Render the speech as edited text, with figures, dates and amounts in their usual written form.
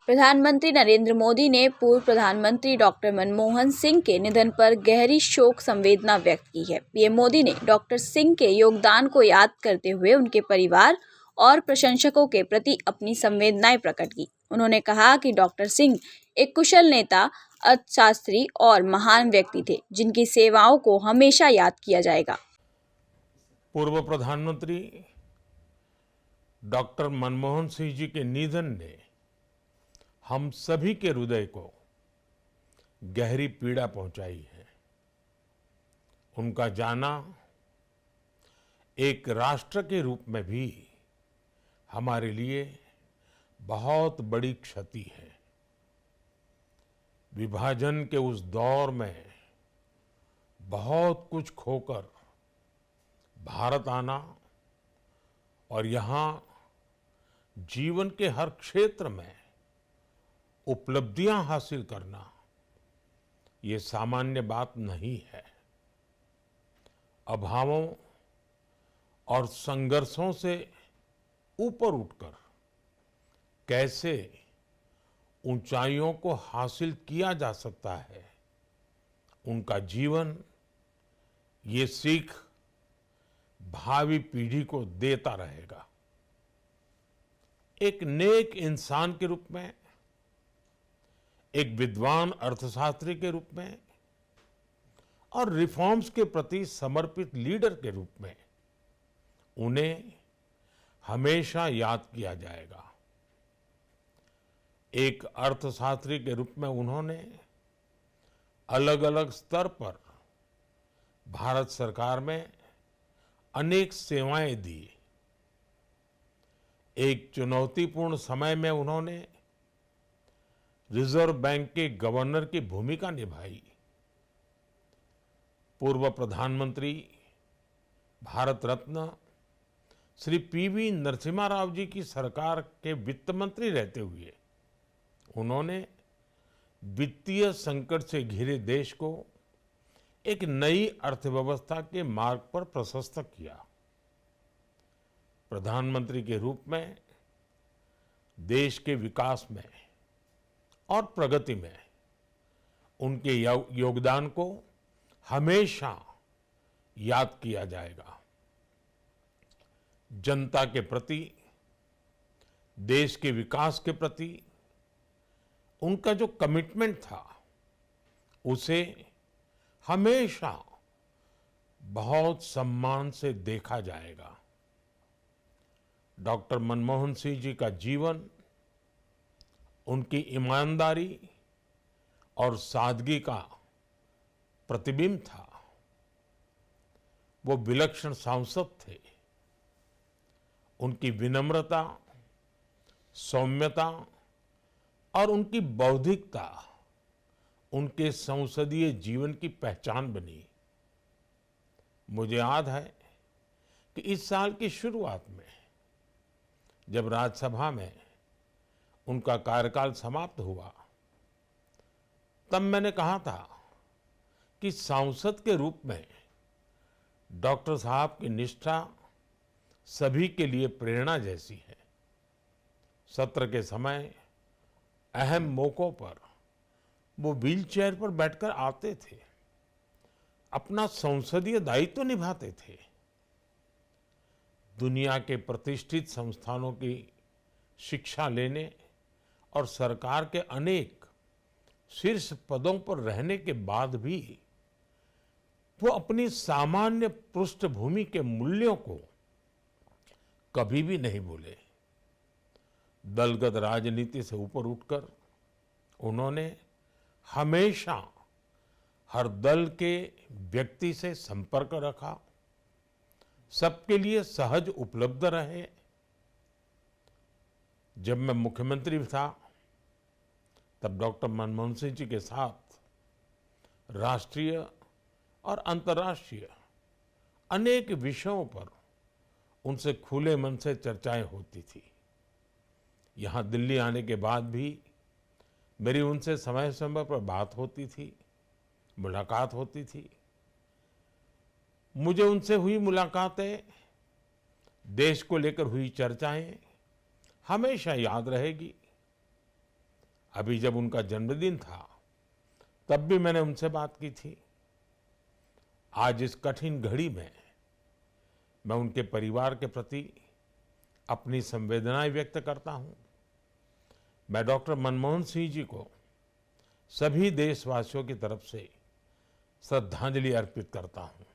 प्रधानमंत्री नरेंद्र मोदी ने पूर्व प्रधानमंत्री डॉक्टर मनमोहन सिंह के निधन पर गहरी शोक संवेदना व्यक्त की है। पीएम मोदी ने डॉक्टर सिंह के योगदान को याद करते हुए उनके परिवार और प्रशंसकों के प्रति अपनी संवेदनाएं प्रकट की। उन्होंने कहा कि डॉक्टर सिंह एक कुशल नेता, अर्थशास्त्री और महान व्यक्ति थे, जिनकी सेवाओं को हमेशा याद किया जाएगा। पूर्व प्रधानमंत्री डॉक्टर मनमोहन सिंह जी के निधन ने हम सभी के हृदय को गहरी पीड़ा पहुंचाई है। उनका जाना एक राष्ट्र के रूप में भी हमारे लिए बहुत बड़ी क्षति है। विभाजन के उस दौर में बहुत कुछ खोकर भारत आना और यहाँ जीवन के हर क्षेत्र में उपलब्धियां हासिल करना, ये सामान्य बात नहीं है। अभावों और संघर्षों से ऊपर उठकर कैसे ऊंचाइयों को हासिल किया जा सकता है, उनका जीवन ये सीख भावी पीढ़ी को देता रहेगा। एक नेक इंसान के रूप में, एक विद्वान अर्थशास्त्री के रूप में और रिफॉर्म्स के प्रति समर्पित लीडर के रूप में उन्हें हमेशा याद किया जाएगा। एक अर्थशास्त्री के रूप में उन्होंने अलग अलग स्तर पर भारत सरकार में अनेक सेवाएं दी। एक चुनौतीपूर्ण समय में उन्होंने रिजर्व बैंक के गवर्नर की भूमिका निभाई। पूर्व प्रधानमंत्री भारत रत्न श्री पीवी नरसिम्हा राव जी की सरकार के वित्त मंत्री रहते हुए उन्होंने वित्तीय संकट से घिरे देश को एक नई अर्थव्यवस्था के मार्ग पर प्रशस्त किया। प्रधानमंत्री के रूप में देश के विकास में और प्रगति में उनके योगदान को हमेशा याद किया जाएगा। जनता के प्रति, देश के विकास के प्रति उनका जो कमिटमेंट था, उसे हमेशा बहुत सम्मान से देखा जाएगा। डॉक्टर मनमोहन सिंह जी का जीवन उनकी ईमानदारी और सादगी का प्रतिबिंब था। वो विलक्षण सांसद थे। उनकी विनम्रता, सौम्यता और उनकी बौद्धिकता उनके संसदीय जीवन की पहचान बनी। मुझे याद है कि इस साल की शुरुआत में जब राज्यसभा में उनका कार्यकाल समाप्त हुआ, तब मैंने कहा था कि सांसद के रूप में डॉक्टर साहब की निष्ठा सभी के लिए प्रेरणा जैसी है। सत्र के समय अहम मौकों पर वो व्हीलचेयर पर बैठकर आते थे, अपना संसदीय दायित्व निभाते थे। दुनिया के प्रतिष्ठित संस्थानों की शिक्षा लेने और सरकार के अनेक शीर्ष पदों पर रहने के बाद भी वो अपनी सामान्य पृष्ठभूमि के मूल्यों को कभी भी नहीं भूले। दलगत राजनीति से ऊपर उठकर उन्होंने हमेशा हर दल के व्यक्ति से संपर्क रखा, सबके लिए सहज उपलब्ध रहे। जब मैं मुख्यमंत्री था, तब डॉक्टर मनमोहन सिंह जी के साथ राष्ट्रीय और अंतर्राष्ट्रीय अनेक विषयों पर उनसे खुले मन से चर्चाएं होती थी। यहाँ दिल्ली आने के बाद भी मेरी उनसे समय समय पर बात होती थी, मुलाकात होती थी। मुझे उनसे हुई मुलाकातें, देश को लेकर हुई चर्चाएं हमेशा याद रहेगी। अभी जब उनका जन्मदिन था, तब भी मैंने उनसे बात की थी। आज इस कठिन घड़ी में मैं उनके परिवार के प्रति अपनी संवेदनाएं व्यक्त करता हूं। मैं डॉक्टर मनमोहन सिंह जी को सभी देशवासियों की तरफ से श्रद्धांजलि अर्पित करता हूं।